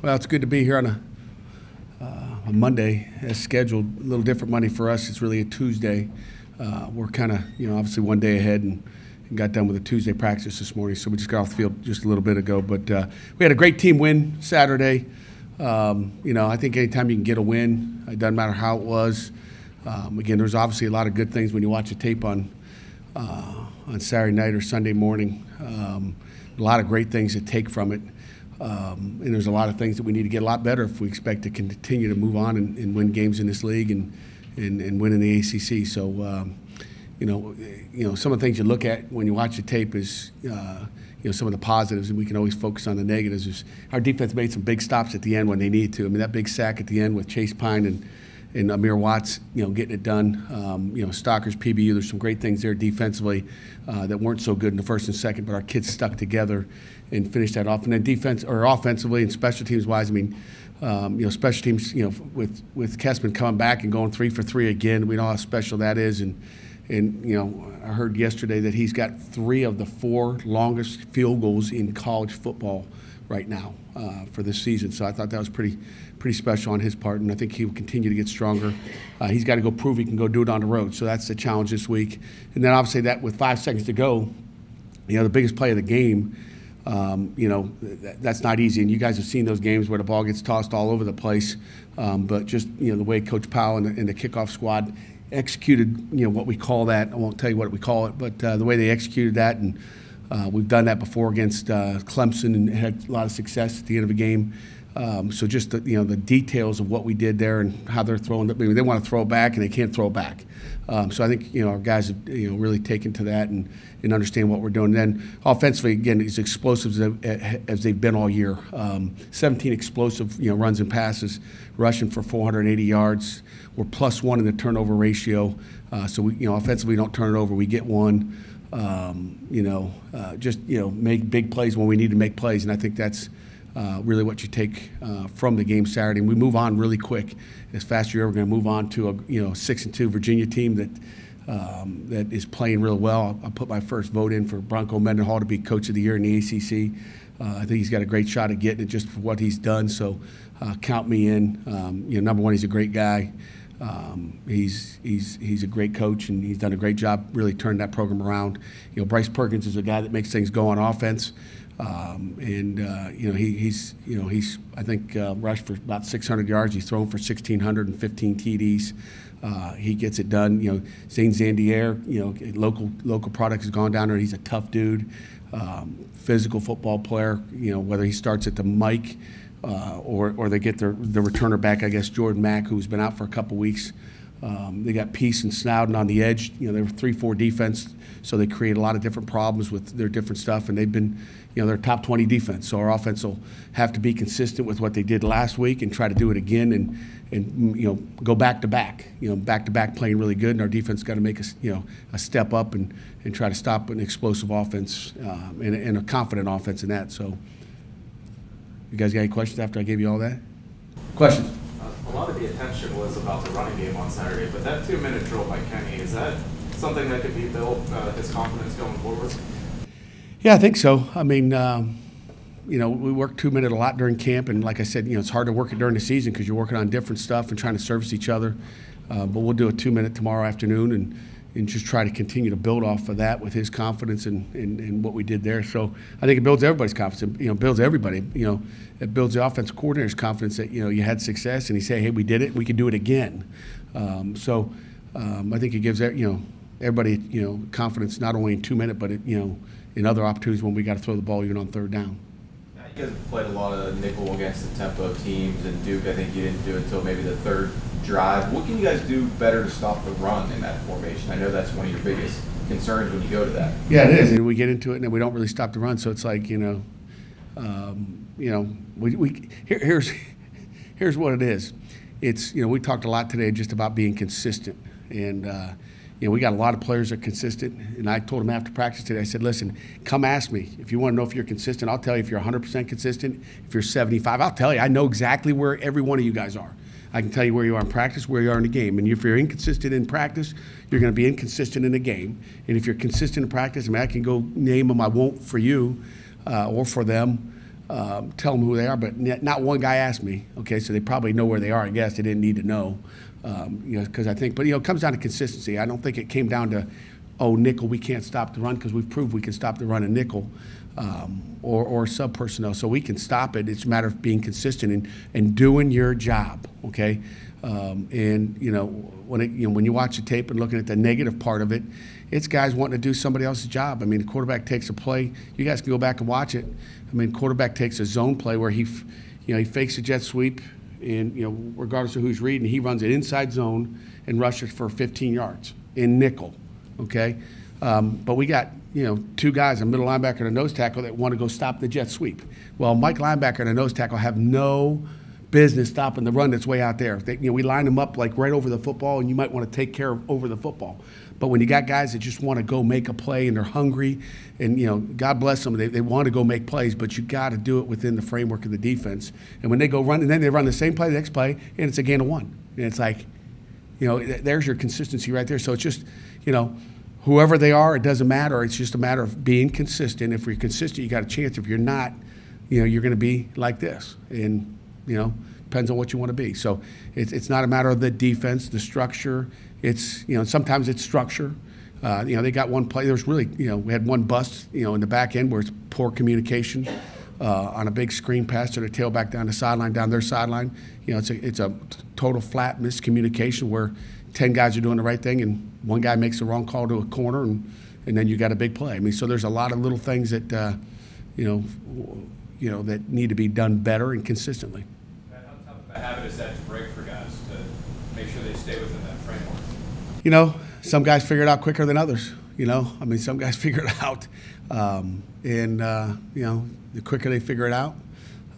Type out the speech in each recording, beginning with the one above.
Well, it's good to be here on a Monday as scheduled. A little different Monday for us. It's really a Tuesday. We're kind of, obviously one day ahead and got done with a Tuesday practice this morning. So we just got off the field just a little bit ago. But we had a great team win Saturday. I think anytime you can get a win, it doesn't matter how it was. Again, there's obviously a lot of good things when you watch the tape on Saturday night or Sunday morning. A lot of great things to take from it. And there's a lot of things that we need to get a lot better if we expect to continue to move on and win games in this league and win in the ACC. So, some of the things you look at when you watch the tape is, some of the positives, and we can always focus on the negatives. Is our defense made some big stops at the end when they need to. I mean, that big sack at the end with Chase Pine and Amir Watts, getting it done. Stocker's PBU, there's some great things there defensively that weren't so good in the first and second, but our kids stuck together and finished that off. And then offensively and special teams wise, I mean, special teams, with Kessman coming back and going 3 for 3 again, we know how special that is. And I heard yesterday that he's got 3 of the 4 longest field goals in college football right now for this season. So I thought that was pretty special on his part, and I think he will continue to get stronger. He's got to go prove he can go do it on the road. So that's the challenge this week. And then obviously that with 5 seconds to go, the biggest play of the game, that's not easy. And you guys have seen those games where the ball gets tossed all over the place. But just, the way Coach Powell and the kickoff squad executed, what we call that. I won't tell you what we call it, but the way they executed that, and we've done that before against Clemson and had a lot of success at the end of a game. So just the details of what we did there and how they're throwing. I mean, they want to throw back and they can't throw back. So I think our guys have really taken to that and understand what we're doing. And then offensively, again, as explosive as they've been all year. 17 explosive runs and passes, rushing for 480 yards. We're +1 in the turnover ratio. So we offensively don't turn it over, we get one. Make big plays when we need to make plays, and I think that's really what you take from the game Saturday. And we move on really quick, as fast as you're ever going to move on to a 6-2 Virginia team that is playing real well. I'll put my first vote in for Bronco Mendenhall to be Coach of the Year in the ACC. I think he's got a great shot at getting it just for what he's done. So count me in. Number one, he's a great guy. He's a great coach, and he's done a great job really turning that program around. Bryce Perkins is a guy that makes things go on offense. He's I think rushed for about 600 yards. He's thrown for 1,615 TDs. He gets it done. Zane Zandier, local product has gone down there. He's a tough dude, physical football player. Whether he starts at the mic or they get the returner back, I guess Jordan Mack, who's been out for a couple weeks. They got Peace and Snowden on the edge. They were 3-4 defense, so they create a lot of different problems with their different stuff, and they've been, they're top 20 defense. So our offense will have to be consistent with what they did last week and try to do it again and go back to back, playing really good. And our defense got to make a step up and try to stop an explosive offense and a confident offense in that. So you guys got any questions after I gave you all that? Questions? A lot of the attention was about the running game on Saturday, but that 2-minute drill by Kenny, is that something that could be built, his confidence going forward? Yeah, I think so. I mean, we work 2-minute a lot during camp, and like I said, it's hard to work it during the season because you're working on different stuff and trying to service each other. But we'll do a 2-minute tomorrow afternoon and just try to continue to build off of that with his confidence and what we did there. So I think it builds everybody's confidence. It builds everybody. It builds the offensive coordinator's confidence that you had success, and he said, hey, we did it. We can do it again. I think it gives everybody confidence not only in 2-minute, but in other opportunities when we got to throw the ball even on third down. You guys played a lot of nickel against the tempo teams, and Duke, I think you didn't do it until maybe the third drive. What can you guys do better to stop the run in that formation? I know that's one of your biggest concerns when you go to that. Yeah, it is. And we get into it, and then we don't really stop the run. So it's like, here's what it is. It's, we talked a lot today just about being consistent. And, we got a lot of players that are consistent. And I told them after practice today, I said, listen, come ask me. If you want to know if you're consistent, I'll tell you if you're 100% consistent. If you're 75, I'll tell you. I know exactly where every one of you guys are. I can tell you where you are in practice, where you are in the game. And if you're inconsistent in practice, you're going to be inconsistent in the game. And if you're consistent in practice, I can go name them. I won't for you or for them. tell them who they are, but not one guy asked me. Okay, so they probably know where they are. I guess they didn't need to know, because I think. But it comes down to consistency. I don't think it came down to, oh, nickel, we can't stop the run, because we've proved we can stop the run in nickel, or sub personnel, so we can stop it. It's a matter of being consistent and doing your job. Okay, and when you watch the tape and looking at the negative part of it, it's guys wanting to do somebody else's job. I mean, the quarterback takes a play. You guys can go back and watch it. I mean, quarterback takes a zone play where he fakes a jet sweep, and regardless of who's reading, he runs an inside zone and rushes for 15 yards in nickel. Okay, but we got two guys, a middle linebacker and a nose tackle, that want to go stop the jet sweep. Well, Mike linebacker and a nose tackle have no business stopping the run that's way out there. We line them up like right over the football, and you might want to take care of over the football. But when you got guys that just want to go make a play and they're hungry, and God bless them, they want to go make plays, but you got to do it within the framework of the defense. And when they go run, and then they run the same play the next play, and it's a gain of 1. And it's like, there's your consistency right there. So it's just, whoever they are, it doesn't matter. It's just a matter of being consistent. If you're consistent, you got a chance. If you're not, you're going to be like this. And depends on what you want to be. So it's not a matter of the defense, the structure. It's sometimes it's structure. They got one play. There's really we had one bust in the back end where it's poor communication on a big screen pass to the tailback down the sideline, down their sideline. It's a total flat miscommunication where 10 guys are doing the right thing and one guy makes the wrong call to a corner, and then you got a big play. I mean, so there's a lot of little things that that need to be done better and consistently. How tough of a habit is that to break for guys to make sure they stay within that framework? Some guys figure it out quicker than others. I mean, some guys figure it out, the quicker they figure it out,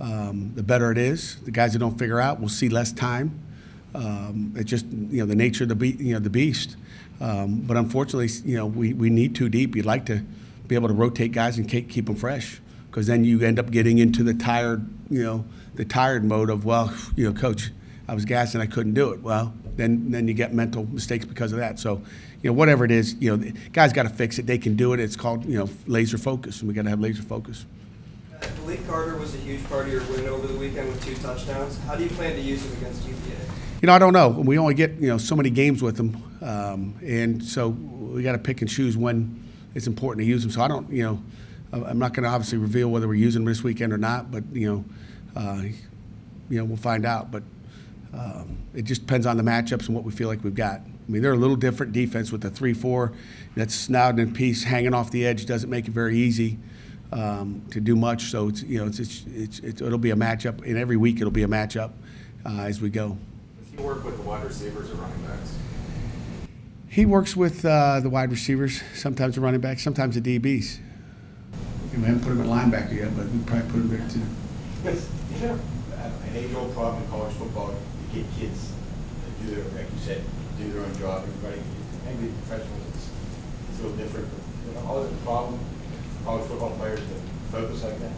the better it is. The guys that don't figure out will see less time. It's just the nature of the beast. But unfortunately, we need too deep. You'd like to be able to rotate guys and keep them fresh, because then you end up getting into the tired mode of, well, coach, I was gassed and I couldn't do it. Well, then you get mental mistakes because of that. So, whatever it is, guys got to fix it. They can do it. It's called, laser focus, and we got to have laser focus. Malik Carter was a huge part of your win over the weekend with 2 touchdowns. How do you plan to use him against UVA? I don't know. We only get so many games with him, and so we got to pick and choose when it's important to use him. So I don't, I'm not going to obviously reveal whether we're using him this weekend or not, but we'll find out. But it just depends on the matchups and what we feel like we've got. I mean, they're a little different defense with the 3-4. That's snout and piece hanging off the edge doesn't make it very easy to do much. So it's it'll be a matchup, and every week it'll be a matchup as we go. Does he work with the wide receivers or running backs? He works with the wide receivers, sometimes the running backs, sometimes the DBs. We haven't put him at linebacker yet, but we probably put him there too. Yes, an age-old problem in college football. You get kids that do their, like you said, do their own job. Everybody, maybe professionals, it's a little different. But always a problem for college football players to focus like that.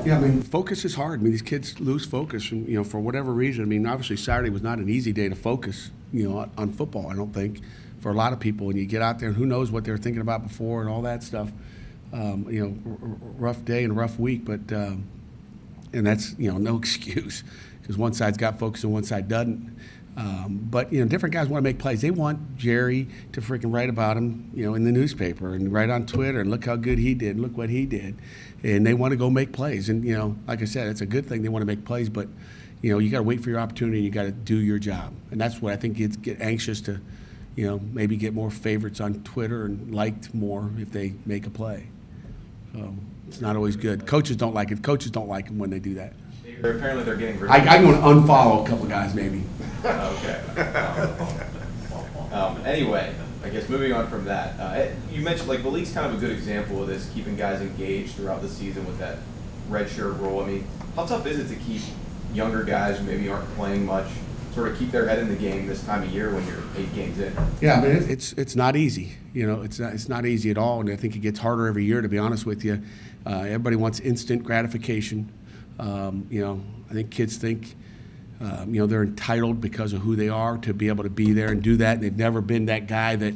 Yeah, I mean, focus is hard. I mean, these kids lose focus, and, for whatever reason. I mean, obviously Saturday was not an easy day to focus, on football, I don't think, for a lot of people. And you get out there, and who knows what they were thinking about before and all that stuff. Rough day and rough week, but and that's no excuse, because one side's got focus and one side doesn't. But different guys want to make plays. They want Jerry to freaking write about him, in the newspaper and write on Twitter and look how good he did, look what he did, and they want to go make plays. And like I said, it's a good thing they want to make plays, but you got to wait for your opportunity. And you got to do your job, and that's what I think kids get anxious to, maybe get more favorites on Twitter and liked more if they make a play. So it's not always good. Coaches don't like it. Coaches don't like them when they do that. Apparently they're getting. I'm going to unfollow a couple guys maybe. Okay. Anyway, I guess moving on from that, you mentioned the league's kind of a good example of this, keeping guys engaged throughout the season with that redshirt role. I mean, how tough is it to keep younger guys who maybe aren't playing much, sort of keep their head in the game this time of year when you're 8 games in? Yeah, I mean, it's not easy. It's not easy at all, and I think it gets harder every year, to be honest with you. Everybody wants instant gratification. I think kids think, they're entitled because of who they are to be able to be there and do that. And they've never been that guy that,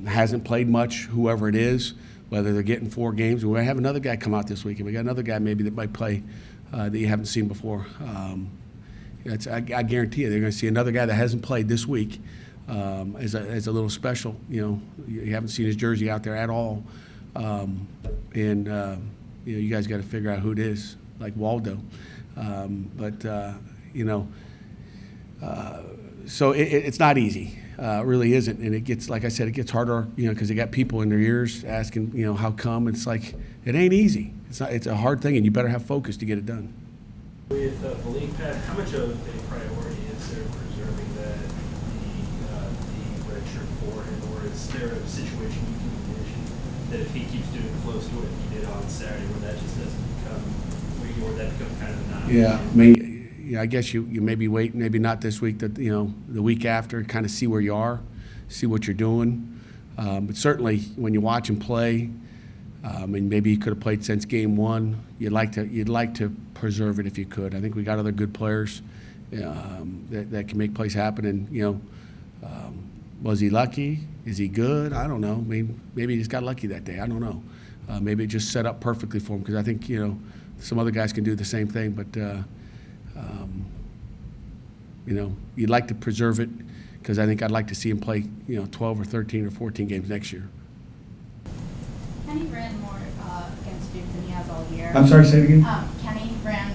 hasn't played much, whoever it is. whether they're getting 4 games. We might have another guy come out this weekend. We got another guy maybe that might play that you haven't seen before. I guarantee you they're going to see another guy that hasn't played this week as a little special. You haven't seen his jersey out there at all, you guys got to figure out who it is, like Waldo. So it's not easy. It really isn't, and it gets, like I said, it gets harder, because they got people in their ears asking, how come? It's like it ain't easy. It's a hard thing, and you better have focus to get it done. With the league pad, how much of a priority is there preserving the redshirt for him, or is there a situation you can envision that if he keeps doing close to what he did on Saturday, where that just doesn't become, where that becomes kind of a non-issue? Yeah, I mean. Yeah, I guess you maybe wait, maybe not this week, the week after, kind of see where you are, see what you're doing. But certainly when you watch him play, and maybe he could have played since game 1, you'd like to preserve it if you could. I think we got other good players that can make plays happen. And was he lucky? Is he good? I don't know. Maybe he just got lucky that day. I don't know. Maybe it just set up perfectly for him, because I think some other guys can do the same thing, but. You'd like to preserve it, because I think I'd like to see him play, 12 or 13 or 14 games next year. Kenny ran more against Duke than he has all year. I'm sorry, say it again? Kenny ran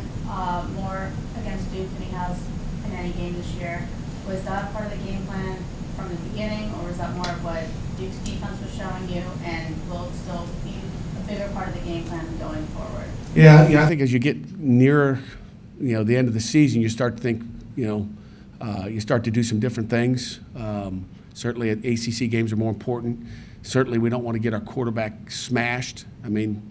more against Duke than he has in any game this year. Was that part of the game plan from the beginning, or was that more of what Duke's defense was showing you, and will it still be a bigger part of the game plan going forward? Yeah, I think as you get nearer the end of the season, you start to think, you start to do some different things. Certainly, ACC games are more important. Certainly, we don't want to get our quarterback smashed. I mean,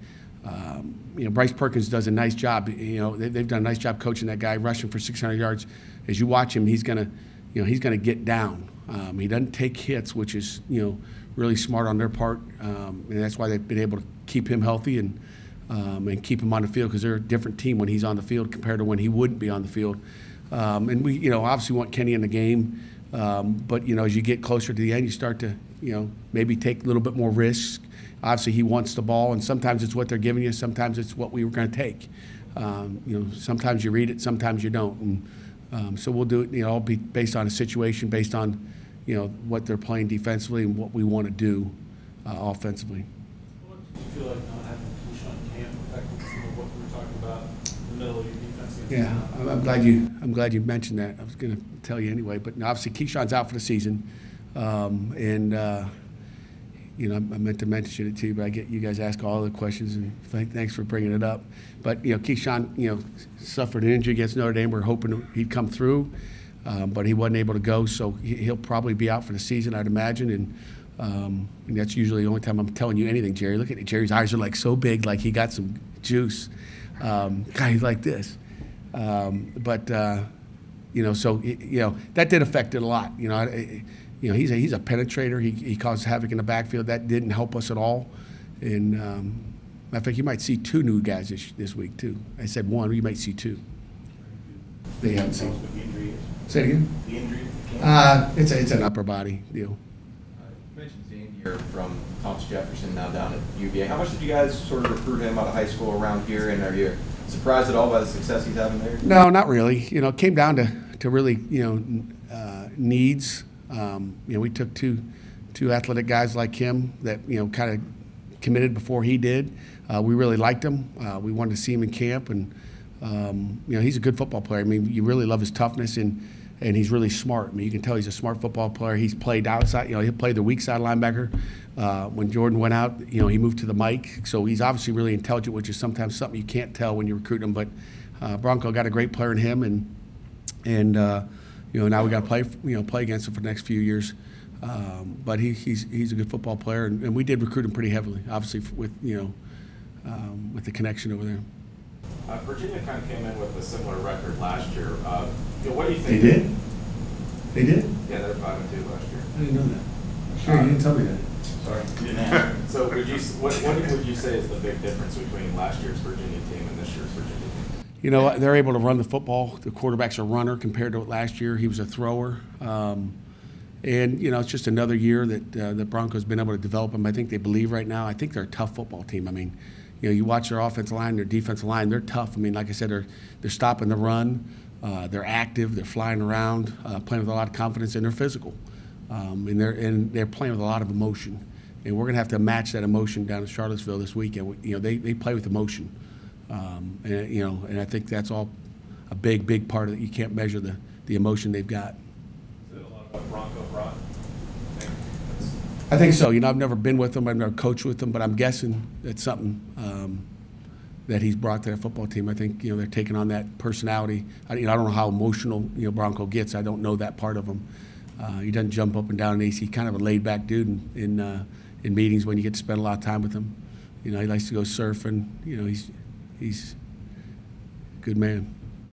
Bryce Perkins does a nice job. They've done a nice job coaching that guy, rushing for 600 yards. As you watch him, he's gonna get down. He doesn't take hits, which is really smart on their part, and that's why they've been able to keep him healthy and keep him on the field, because they're a different team when he's on the field compared to when he wouldn't be on the field. And we, obviously want Kenny in the game, but as you get closer to the end, you start to, maybe take a little bit more risk. Obviously, he wants the ball, and sometimes it's what they're giving you, sometimes it's what we were going to take. Sometimes you read it, sometimes you don't, and so we'll do it. All be based on a situation, based on, what they're playing defensively and what we want to do offensively. What do you feel like not having Keyshawn Camp affected some of what we were talking about in the middle of your defense? Yeah, I'm glad you mentioned that. I was going to tell you anyway, but obviously Keyshawn's out for the season, I meant to mention it to you, but I get you guys ask all the questions, and thanks for bringing it up. But Keyshawn, suffered an injury against Notre Dame. We're hoping he'd come through, but he wasn't able to go, so he'll probably be out for the season, I'd imagine. And that's usually the only time I'm telling you anything, Jerry. Look at it. Jerry's eyes are like so big, like he got some juice. Guy like this. So that did affect it a lot. He's a penetrator. He caused havoc in the backfield. That didn't help us at all. And matter of fact, you might see 2 new guys this week too. I said 1. You might see 2. They haven't seen. Say it again. The injury. It's an upper body deal. You mentioned Zangier from Thomas Jefferson, now down at UVA. How much did you guys sort of recruit him out of high school around here, and are you surprised at all by the success he's having there? No, not really. It came down to really needs. We took two athletic guys like him that kind of committed before he did. We really liked him. We wanted to see him in camp, and he's a good football player. I mean, you really love his toughness, and he's really smart. I mean, you can tell he's a smart football player. He's played outside. He played the weak side linebacker. When Jordan went out, he moved to the mic. So he's obviously really intelligent, which is sometimes something you can't tell when you recruit him. But Bronco got a great player in him, and now we got to play against him for the next few years. But he's a good football player, and we did recruit him pretty heavily, obviously with the connection over there. Virginia kind of came in with a similar record last year. What do you think? They did? They did? Yeah, they're 5-2 last year. I didn't know that. Sure, you didn't tell me that. Sorry, you didn't answer. So what would you say is the big difference between last year's Virginia team and this year's Virginia team? They're able to run the football. The quarterback's a runner compared to last year. He was a thrower. And, you know, it's just another year that the Broncos been able to develop them. I think they believe right now. I think they're a tough football team. I mean, you know, you watch their offensive line, their defensive line, they're tough. I mean, like I said, they're stopping the run. They're active. They're flying around, playing with a lot of confidence, and they're physical. And they're playing with a lot of emotion. And we're going to have to match that emotion down in Charlottesville this weekend. You know, they play with emotion. And, you know, and I think that's all a big part of it. You can't measure the emotion they've got. Is it a lot of what Bronco brought? I think so. You know, I've never been with them. I've never coached with them, but I'm guessing it's something that he's brought to that football team. I think, you know, they're taking on that personality. I don't know how emotional, you know, Bronco gets. I don't know that part of him. He doesn't jump up and down and he's kind of a laid-back dude in meetings when you get to spend a lot of time with him. You know, he likes to go surfing. You know, he's a good man.